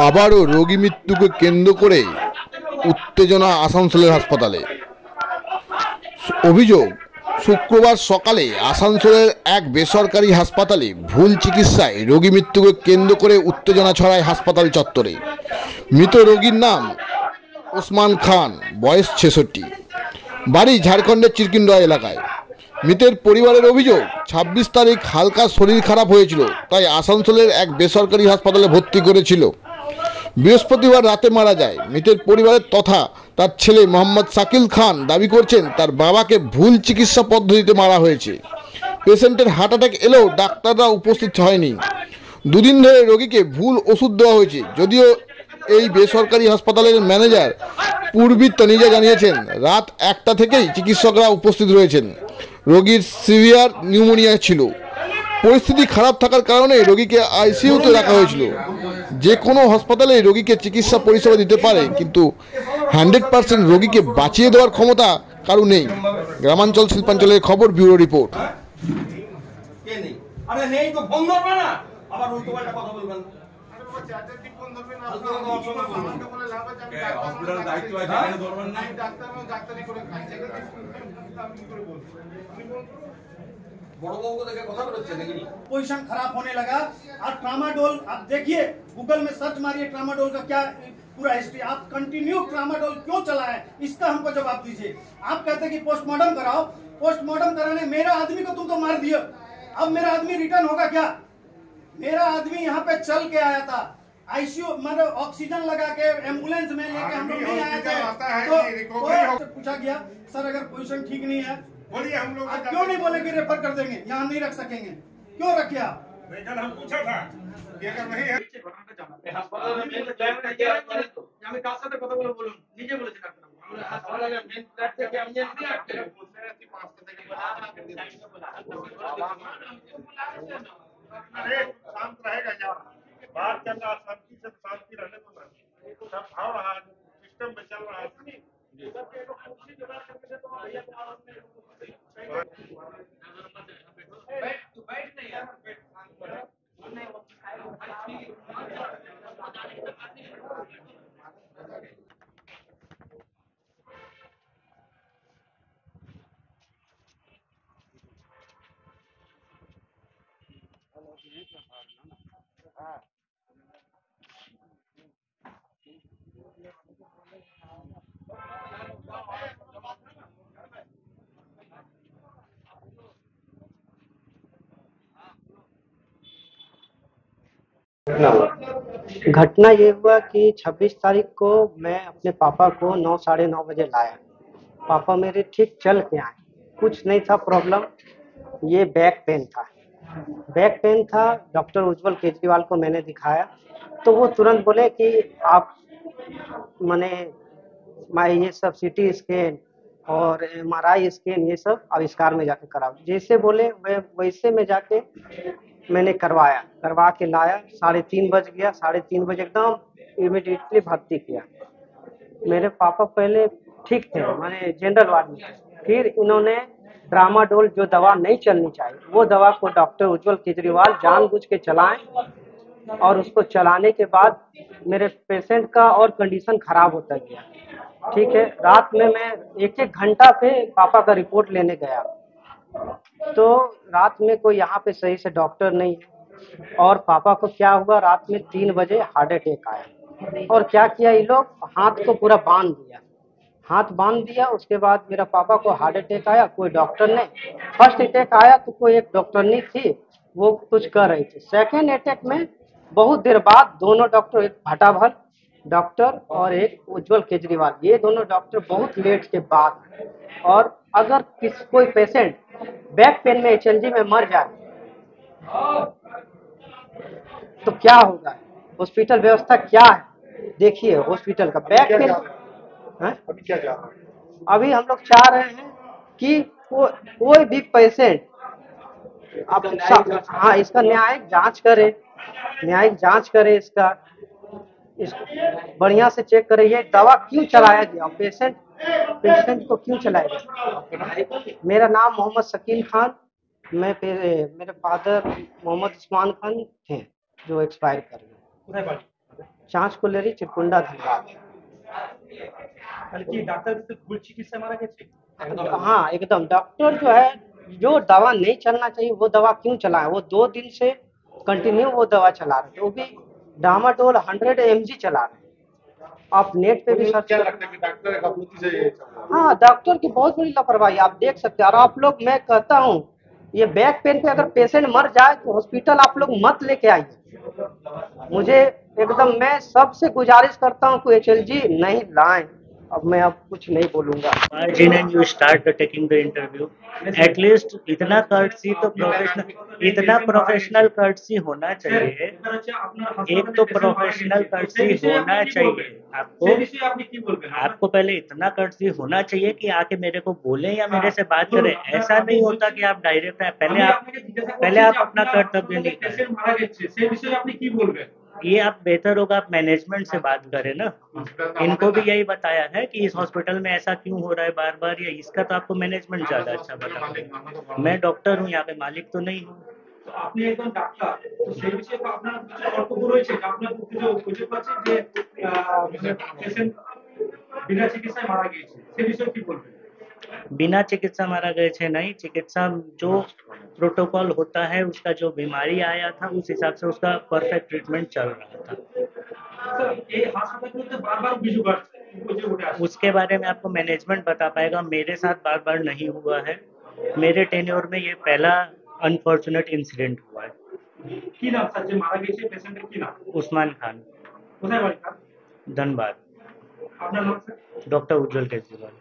আবারও রোগী মৃত্যুকে কেন্দ্র করে উত্তেজনা আসানসোলের হাসপাতালে। অভিযোগ, শুক্রবার সকালে আসানসোলের এক বেসরকারি হাসপাতালে ভুল চিকিৎসায় রোগী মৃত্যুকে কেন্দ্র করে উত্তেজনা ছড়ায় হাসপাতাল চত্বরে। মৃত রোগীর নাম ওসমান খান, বয়স 66, বাড়ি ঝাড়খণ্ডের চিরকিন্ডা এলাকায়। মৃতের পরিবারের অভিযোগ, 26 তারিখ হালকা শরীর খারাপ হয়েছিল, তাই আসানসোলের এক বেসরকারি হাসপাতালে ভর্তি করেছিল। বৃহস্পতিবার রাতে মারা যায়। মৃতের পরিবারের তথা তার ছেলে মোহাম্মদ শাকিল খান দাবি করছেন তার বাবাকে ভুল চিকিৎসা পদ্ধতিতে মারা হয়েছে। পেশেন্টের হার্ট অ্যাটাক এলেও ডাক্তাররা উপস্থিত হয়নি। দুদিন ধরে রোগীকে ভুল ওষুধ দেওয়া হয়েছে। যদিও এই বেসরকারি হাসপাতালের ম্যানেজার পূর্বী তনিজা জানিয়েছেন রাত 1টা থেকেই চিকিৎসকরা উপস্থিত রয়েছেন। রোগীর সিভিয়ার নিউমোনিয়া ছিল। পরিস্থিতি খারাপ থাকার কারণে রোগীকে আইসিইউতে রাখা হয়েছিল। যে কোনো হাসপাতালে রোগীকে চিকিৎসা পরিষেবা দিতে পারে, কিন্তু 100% রোগীকে বাঁচিয়ে দেওয়ার ক্ষমতা কারো নেই। গ্রামাঞ্চল শিল্পাঞ্চলের খবর, ব্যুরো রিপোর্ট। पोजीशन खराब होने लगा और ट्रामाडोल आप देखिए, गूगल में सर्च मारिए ट्रामाडोल का क्या पूरा हिस्ट्री। आप कंटिन्यू ट्रामाडोल क्यों चला है, इसका हमको जवाब दीजिए। आप कहते हैं कि पोस्टमार्टम कराओ, पोस्टमार्टम कराने मेरा आदमी को तुम तो मार दिया, अब मेरा आदमी रिटर्न होगा क्या? मेरा आदमी यहाँ पे चल के आया था, आईसीयू मतलब ऑक्सीजन लगा के एम्बुलेंस में लेके हम लोग नहीं आए थे। तो पूछा गया सर अगर पोजीशन ठीक नहीं है बोलिए, हम लोग क्यों नहीं बोले कि रेफर कर देंगे, यहाँ नहीं रख सकेंगे, क्यों रखे आप? कल हम पूछा था कि अगर नहीं है আমি কার সাথে কথা বলে বলুন, নিজে বলেছি ডাক্তার আমরা হাসপাতালে মেন ফ্ল্যাট থেকে আমি নিয়ে আসতে বলতে আছি 5টা থেকে अरे शांत रहेगा यार, बात चल रहा शांति से, शांति रहने दो ना, सब भाव रहा है, सिस्टम में चल रहा है। बैठ नहीं यार, घटना ये हुआ कि 26 तारीख को मैं अपने पापा को 9 साढ़े 9 बजे लाया। पापा मेरे ठीक चल के आए, कुछ नहीं था प्रॉब्लम, ये बैक पेन था। डॉक्टर उज्जवल केजरीवाल को मैंने दिखाया तो वो तुरंत बोले कि आप ये सब सीटी स्कैन और MRI स्कैन ये सब आविष्कार में जाके कराओ। जैसे बोले वैसे में जाके मैंने करवा के लाया। 3:30 बज गया। 3:30 बजे एकदम इमीडिएटली भर्ती किया। मेरे पापा पहले ठीक थे, माने जनरल वार्ड में, फिर इन्होंने ट्रामाडोल जो दवा नहीं चलनी चाहिए वो दवा को डॉक्टर उज्जवल केजरीवाल जानबूझ के चलाएं और उसको चलाने के बाद मेरे पेशेंट का और कंडीशन खराब होता गया। ठीक है, रात में मैं 1-1 घंटा पे पापा का रिपोर्ट लेने गया तो रात में कोई यहाँ पे सही से डॉक्टर नहीं है और पापा को क्या हुआ, रात में 3 बजे हार्ट अटैक आया। और क्या किया ये लोग, हाथ को पूरा बांध दिया। उसके बाद मेरा पापा को हार्ट अटैक आया, कोई डॉक्टर नहीं। फर्स्ट अटैक आया तो कोई एक डॉक्टरनी थी, वो कुछ कर रही थी। सेकेंड अटैक में बहुत देर बाद दोनों डॉक्टर, एक भटाभर डॉक्टर और एक उज्जवल केजरीवाल, ये दोनों डॉक्टर बहुत लेट के बाद। और अगर कोई पेशेंट बैक पेन में HLG में मर जाए तो क्या होगा, हॉस्पिटल व्यवस्था क्या है? देखिए हॉस्पिटल का बैक पेन अभी क्या चाह रहे हैं? अभी हम लोग चाह रहे हैं कि कोई भी पेशेंट हाँ इसका न्यायिक जांच करे, इसका बढ़िया से चेक करे, ये दवा क्यों चलाया गया, पेशेंट को क्यों चलाया गया। मेरा नाम मोहम्मद शकील खान, मेरे फादर मोहम्मद उस्मान खान थे जो एक्सपायर कर गए। चाँच को ले रही चिरकुंडा धनबाद। তাহলে কি ডাক্তার কিন্তু ভুল চিকিৎসা মারা গেছে? हाँ एकदम, डॉक्टर जो है जो दवा नहीं चलना चाहिए वो दवा क्यों चलाए? वो 2 दिन से कंटिन्यू वो दवा चला रहे थे, वो भी डामाडोल 100 mg चला रहे हैं। आप नेट पे भी सर्च क्या कर, लगता है कि डॉक्टर की गाफिलती से ये चल रहा है? हाँ डॉक्टर की बहुत बड़ी लापरवाही आप देख सकते हैं। और आप लोग, मैं कहता हूँ ये बैक पेन पे अगर पेशेंट मर जाए तो हॉस्पिटल आप लोग मत लेके आइए। मुझे एकदम, मैं सबसे गुजारिश करता हूँ कि HLG नहीं लाएं। अब मैं अब कुछ नहीं बोलूंगा। Margin and you start taking the interview. At least इतना courtesy तो प्रोफेशनल courtesy होना चाहिए। एक तो प्रोफेशनल courtesy होना चाहिए आपको पहले इतना courtesy होना चाहिए कि आके मेरे को बोले या मेरे से बात करें। ऐसा नहीं होता कि आप डायरेक्ट है, पहले आप अपना कर्तव्य नहीं करें। ये आप बेहतर होगा आप मैनेजमेंट से बात करें ना। इनको भी यही बताया है कि इस हॉस्पिटल में ऐसा क्यों हो रहा है बार बार, या इसका तो आपको मैनेजमेंट ज्यादा अच्छा बता। मैं डॉक्टर हूँ, यहाँ पे मालिक तो नहीं हूँ। তো আপনি একজন ডাক্তার, তো সেই বিষয়ে তো আপনার কিছু কর্তব্য রয়েছে যে আপনার অভিযোগ আছে যে পেশেন্ট বিনা চিকিৎসায় মারা গিয়েছে, সেই বিষয়ে কি বলবেন? बिना चिकित्सा मारा गए थे नहीं, चिकित्सा जो प्रोटोकॉल होता है उसका जो बीमारी आया था उस हिसाब से उसका परफेक्ट ट्रीटमेंट चल रहा था। স্যার এই হাসপাতালগুলোতে বারবার অভিযোগ উঠে আসে। उसके बारे में आपको मैनेजमेंट बता पाएगा, मेरे साथ बार बार नहीं हुआ है। मेरे टेन्योर में ये पहला अनफॉर्चुनेट इंसिडेंट हुआ है। কি নাম স্যার যে মারা গেছে পেশেন্টের কি নাম? उस्मान खान, কোথায় বাড়ি তার? धनबाद। আপনার नाम স্যার? डॉक्टर उज्जवल केजरीवाल।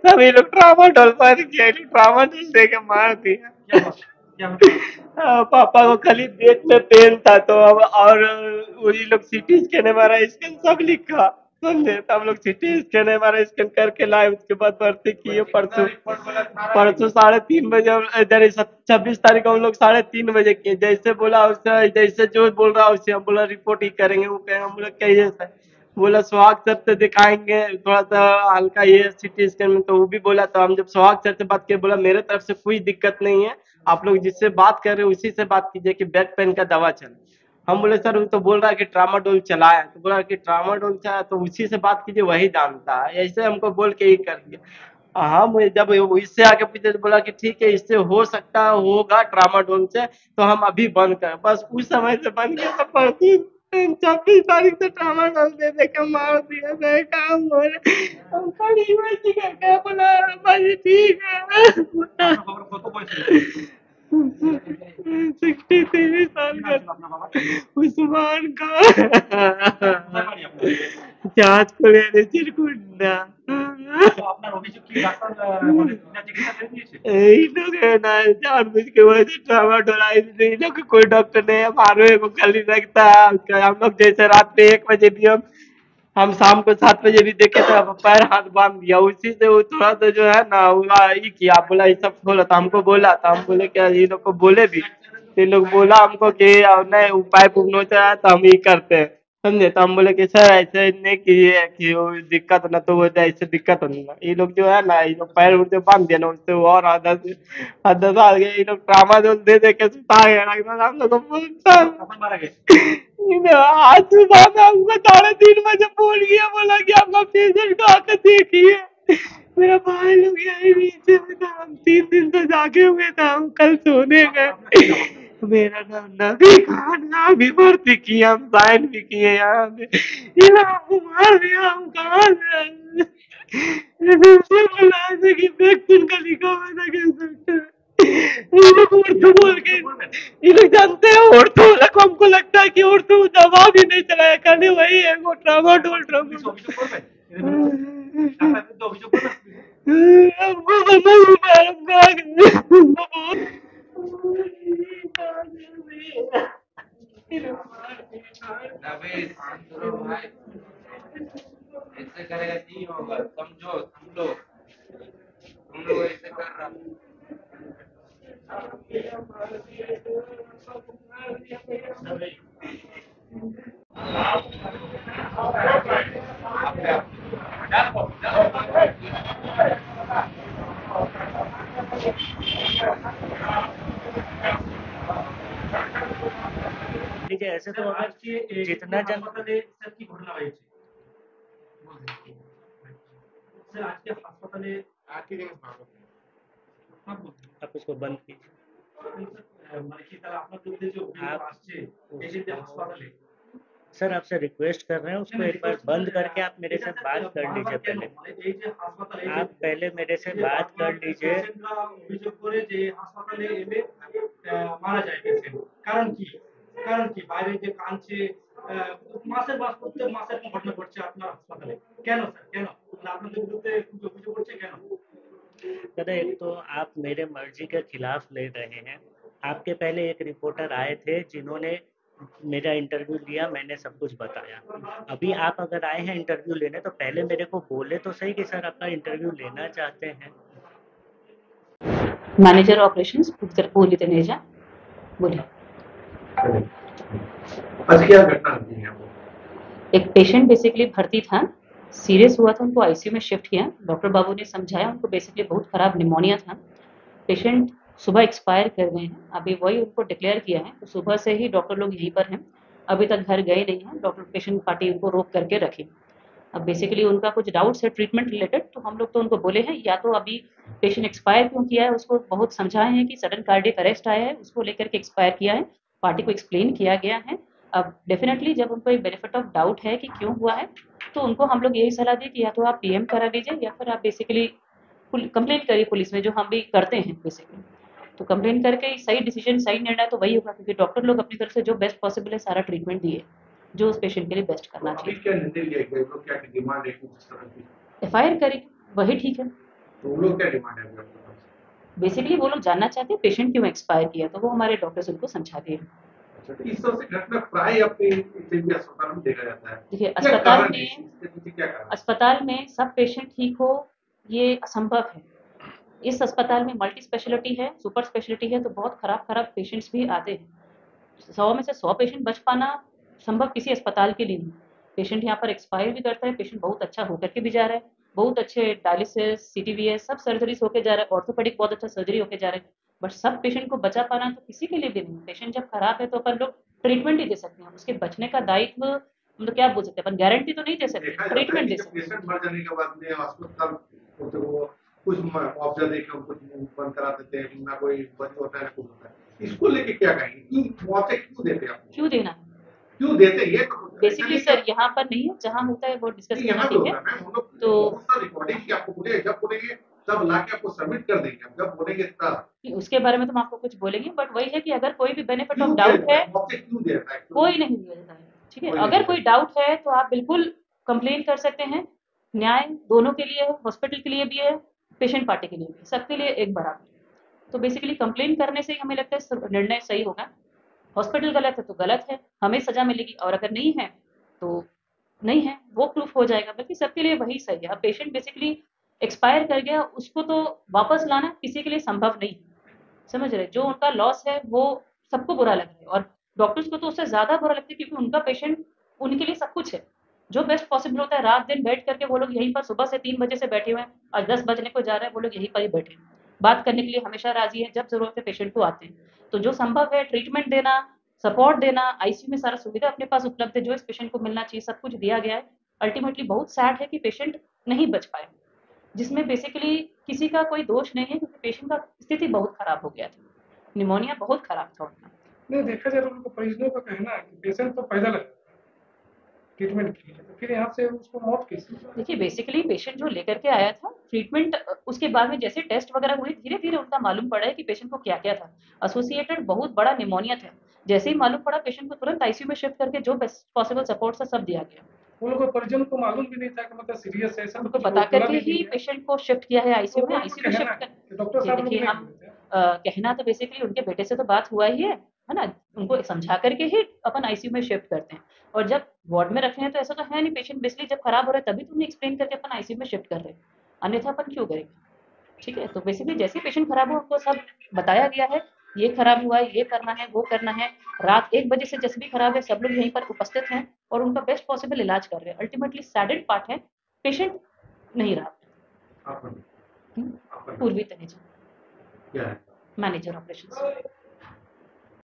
सब ये लोग ट्रामाडोल पर किया, ट्रामाडोल दे के मार दिया। पापा को खाली पेट में पेन था तो अब, और वही लोग सीटी स्कैन मारा, स्कैन सब लिखा समझे, तो हम लोग सीटी स्कैन मारा, स्कैन करके लाए, उसके बाद भर्ती किए। परसों 3:30 बजे, 26 तारीख को हम लोग 3:30 बजे किए। जैसे बोला उससे, जैसे जो बोल रहा उससे हम बोला रिपोर्ट ही करेंगे। वो कहें, हम लोग कहिए सर, बोला सुहाग सर से दिखाएंगे थोड़ा सा हल्का ये सिटी स्कैन में, तो वो भी बोला। तो हम जब सुहाग सर से बात किए, बोला मेरे तरफ से कोई दिक्कत नहीं है, आप लोग जिससे बात कर रहे हो उसी से बात कीजिए कि बैक पेन का दवा चले। हम बोले सर वो तो बोल रहा है कि ट्रामाडोल चलाया, तो बोला कि ट्रामाडोल चलाया तो उसी से बात कीजिए, वही जानता है। ऐसे हमको बोल के ही कर दिया। हम जब इससे आके पूछे तो बोला कि ठीक है इससे हो सकता होगा ट्रामाडोल से, तो हम अभी बंद कर। बस उस समय से बंद किया तो परसों 26 तारीख से ट्रामाडोल दे के मार दिया। मैं काम बोले हम बड़ी मस्ती करके बोला भाई ठीक है। 63 साल का उस्मान का जांच को ले रहे चिरकुंडा। আপনার অভিযোগ কি ডাক্তার বিনা চিকিৎসা করে দিয়েছে? यही लोग है ना जानबूझ के वजह से ट्रामाडोल आई थी। इन लोग कोई डॉक्टर नहीं है, मारो को खाली रखता है। हम लोग जैसे रात में 1 बजे भी हम शाम को 7 बजे भी देखे तो पैर हाथ बांध दिया। उसी से वो थोड़ा सा जो है ना वो ये किया, बोला ये सब बोला था, हमको बोला था। हम बोले क्या ये लोग को बोले भी, ये लोग बोला हमको कि नहीं उपाय नोचा है तो हम ये करते हैं समझे। तो हम बोले कि सर ऐसे नहीं कि वो दिक्कत ना तो हो जाए, इससे दिक्कत होने लगा। ये लोग जो है ना ये लोग पैर उड़ बांध दिया ना, उससे और आधा आ गया। ये लोग ट्रामाडोल दे के सुता गया। हम लोग আপনার মারা গেছে? आज सुबह में हमको 3:30 बजे फोन किया, बोला कि आपका पेशेंट को आकर देखिए। मेरा भाई लोग यही नीचे में था, हम 3 दिन से जागे हुए थे, हम कल सोने गए। मेरा नाम नबी खान, यहाँ भी भर्ती किए, हम साइन भी किए यहाँ पे। ये लोग हमको मार दिया, हम कहाँ से बोला था कि बैक पेन का लिखा हुआ था कि ये लोग उर्दू बोल के, ये लोग जानते हैं उर्दू, हमको लगता है कि उर्दू दवा भी नहीं चलाया करने, वही है वो ट्रामाडोल। অভিযোগ করবেন? ডাক্তার বিরুদ্ধে অভিযোগ করবেন? हमको ऐसे करेगा नहीं होगा, समझो तुम लोग ऐसे कर रहा। लीजिए ऐसे से तो স্যার, अगर আজকে এই जितना जन হাসপাতালে স্যার কি ঘটনা হয়েছে? স্যার আজকে হাসপাতালে आप उसको बंद कीजिए। মানে কি তারা আপনার বিরুদ্ধে যে অভিযোগ आप আসছে এই যে হাসপাতালে सर आपसे रिक्वेस्ट कर रहे हैं उसको एक बार बंद करके आप मेरे से बात कर लीजिए पहले। এই যে হাসপাতালে आप पहले मेरे से बात कर लीजिए। পেশেন্টরা অভিযোগ করে যে এই হাসপাতালে এলে মারা যায় পেশেন্ট, কারণ কি? কারণ কি বাইরে যে কাঁদছে মাসের মাস প্রত্যেক মাসের ঘটনা ঘটছে আপনার হাসপাতালে, কেন স্যার কেন? মানে আপনাদের বিরুদ্ধে অভিযোগ করছে কেন? दादा एक तो आप मेरे मर्जी के खिलाफ ले रहे हैं। आपके पहले एक रिपोर्टर आए थे जिन्होंने मेरा इंटरव्यू लिया, मैंने सब कुछ बताया। अभी आप अगर आए हैं इंटरव्यू लेने तो पहले मेरे को बोले तो सही कि सर आपका इंटरव्यू लेना चाहते हैं। मैनेजर ऑपरेशंस पूरी तनेजा बोलिए। आज क्या घटना हुई है? एक पेशेंट बेसिकली भर्ती था, सीरियस हुआ था, उनको आईसीयू में शिफ्ट किया। डॉक्टर बाबू ने समझाया, उनको बेसिकली बहुत खराब निमोनिया था। पेशेंट सुबह एक्सपायर कर गए हैं, अभी वही उनको डिक्लेयर किया है, तो सुबह से ही डॉक्टर लोग यहीं पर हैं, अभी तक घर गए नहीं हैं। डॉक्टर पेशेंट पार्टी उनको रोक करके रखी। अब बेसिकली उनका कुछ डाउट्स है ट्रीटमेंट रिलेटेड, तो हम लोग तो उनको बोले हैं या तो अभी पेशेंट एक्सपायर क्यों किया है उसको बहुत समझाए हैं कि सडन कार्डियक अरेस्ट आया है, उसको लेकर के एक्सपायर किया है, पार्टी को एक्सप्लेन किया गया है। अब डेफिनेटली जब उनको एक बेनिफिट ऑफ डाउट है कि क्यों हुआ है, तो उनको हम लोग यही सलाह दें कि या तो आप पीएम करा लीजिए या फिर आप बेसिकली कंप्लेंट करिए पुलिस में, जो हम भी करते हैं बेसिकली। तो कंप्लेंट करके सही डिसीजन सही निर्णय तो वही होगा, क्योंकि डॉक्टर लोग अपनी तरफ से जो बेस्ट पॉसिबल है सारा ट्रीटमेंट दिए जो उस पेशेंट के लिए बेस्ट करना अभी चाहिए। क्या निर्णय लिया गया? लोग क्या डिमांड है किस तरह की? एफआईआर करेंगे वही ठीक है। तो वो लोग क्या डिमांड है आपके पास? बेसिकली वो लोग जानना चाहते हैं पेशेंट क्यों एक्सपायर किया, तो वो हमारे डॉक्टर्स उनको समझाते हैं। अच्छा, तो इस तरह से घटना प्राय अपने सिविल अस्पताल में देखा जाता है। देखिए क्या अस्पताल कारण है? में इसके पीछे क्या कारण है? अस्पताल में सब पेशेंट ठीक हो ये असंभव है। इस अस्पताल में मल्टी स्पेशलिटी है, सुपर स्पेशलिटी है, तो बहुत खराब खराब पेशेंट्स भी आते हैं। 100 में से 100 पेशेंट बच पाना संभव किसी अस्पताल के लिए नहीं। पेशेंट यहाँ पर एक्सपायर भी करता है, पेशेंट बहुत अच्छा होकर के भी जा रहा है, बहुत अच्छे डायलिसिस सीटीवीएस सब सर्जरीज होके जा रहा है, ऑर्थोपेडिक बहुत अच्छा सर्जरी होके जा रहा है, बट सब पेशेंट को बचा पाना तो किसी के लिए भी नहीं। पेशेंट जब खराब है तो अपन लोग ट्रीटमेंट ही दे सकते हैं, उसके बचने का दायित्व हम लोग क्या बोल सकते हैं, अपन गारंटी तो नहीं दे सकते, देखा जाता है ट्रीटमेंट कि दे जब सकते हैं। पेशेंट मर जाने के बाद में अस्पताल तो वो कुछ मुआवजा देकर उनको बंद करा देते हैं, ना कोई बंद होता है ना कुछ होता है। इसको लेके क्या कहेंगे? क्यों मुआवजा क्यों देते हैं आप? क्यों देना है क्यों देते हैं? ये तो बेसिकली सर यहाँ पर नहीं है, जहाँ होता है वो डिस्कस नहीं, करना यहाँ पे ठीक होता है। है मैम, हम लोग तो बहुत सारा रिकॉर्डिंग की आपको बोलेंगे, जब बोलेंगे तब लाके आपको सबमिट कर देंगे, जब बोलेंगे तब। उसके बारे में तो हम आपको कुछ बोलेंगे, बट वही है कि अगर कोई भी बेनिफिट क्यों ऑफ डाउट है मुआवजा क्यों दे रहा है? कोई नहीं दिया जाता है, ठीक है। कोई नहीं अगर दिया कोई डाउट है तो आप बिल्कुल कंप्लेन कर सकते हैं, न्याय दोनों के लिए है, हॉस्पिटल के लिए भी है, पेशेंट पार्टी के लिए भी, सबके लिए एक बराबर। तो बेसिकली कंप्लेन करने से ही हमें लगता है निर्णय सही होगा। हॉस्पिटल गलत है तो गलत है, हमें सजा मिलेगी, और अगर नहीं है तो नहीं है, वो प्रूफ हो जाएगा, बल्कि सबके लिए वही सही है। अब पेशेंट बेसिकली एक्सपायर कर गया, उसको तो वापस लाना किसी के लिए संभव नहीं है, समझ रहे। जो उनका लॉस है वो सबको बुरा लग रहा है, और डॉक्टर्स को तो उससे ज्यादा बुरा लगता है, क्योंकि उनका पेशेंट उनके लिए सब कुछ है, जो बेस्ट पॉसिबल होता है। रात दिन बैठ करके वो लोग यहीं पर सुबह से 3 बजे से बैठे हुए हैं, और 10 बजने को जा रहा है, वो लोग यहीं पर ही बैठे हैं, बात करने के लिए हमेशा राजी है, जब जरूरत है पेशेंट को आते हैं। तो जो संभव है ट्रीटमेंट देना, सपोर्ट देना, आईसीयू में सारा सुविधा अपने पास उपलब्ध है, जो इस पेशेंट को मिलना चाहिए सब कुछ दिया गया है। अल्टीमेटली बहुत सैड है कि पेशेंट नहीं बच पाए, जिसमें बेसिकली किसी का कोई दोष नहीं है, क्योंकि पेशेंट का स्थिति बहुत खराब हो गया था, निमोनिया बहुत खराब था उनका। नहीं, देखा जाए तो उनको परिजनों का कहना है कि पेशेंट तो पैदल है ट्रीटमेंट के लिए, तो फिर यहाँ से उसको मौत कैसे? देखिए बेसिकली पेशेंट जो लेकर के आया था ट्रीटमेंट, उसके बाद में जैसे टेस्ट वगैरह हुए, धीरे धीरे उनका मालूम पड़ा है कि पेशेंट को क्या क्या था, एसोसिएटेड बहुत बड़ा निमोनिया था। जैसे ही मालूम पड़ा, पेशेंट को तुरंत आईसीयू में शिफ्ट करके जो बेस्ट पॉसिबल सपोर्ट था सब दिया गया। उन लोगों को परिजन को मालूम भी नहीं था कि मतलब सीरियस है, सब उनको बता करके ही पेशेंट को शिफ्ट किया है आईसीयू में। आईसीयू में शिफ्ट कर डॉक्टर साहब देखिए हम कहना तो बेसिकली उनके बेटे से तो बात हुआ ही है ना, उनको समझा करके ही अपन आईसीयू में शिफ्ट करते हैं। और जब वार्ड में रखे हैं तो ऐसा तो है नहीं, पेशेंट बेसिकली जब खराब हो रहा है तभी तो उन्हें एक्सप्लेन करके अपन आईसीयू में शिफ्ट कर रहे हैं, अन्यथा अपन क्यों करेंगे, ठीक है। तो बेसिकली जैसे पेशेंट खराब हो उनको सब बताया गया है, ये खराब हुआ है, ये करना है, वो करना है। रात 1 बजे से जैसे भी खराब है, सब लोग यहीं पर उपस्थित हैं और उनका बेस्ट पॉसिबल इलाज कर रहे हैं। अल्टीमेटली सैडेड पार्ट है पेशेंट नहीं रहा। पूर्वी तनेजा, क्या है? Manager operations.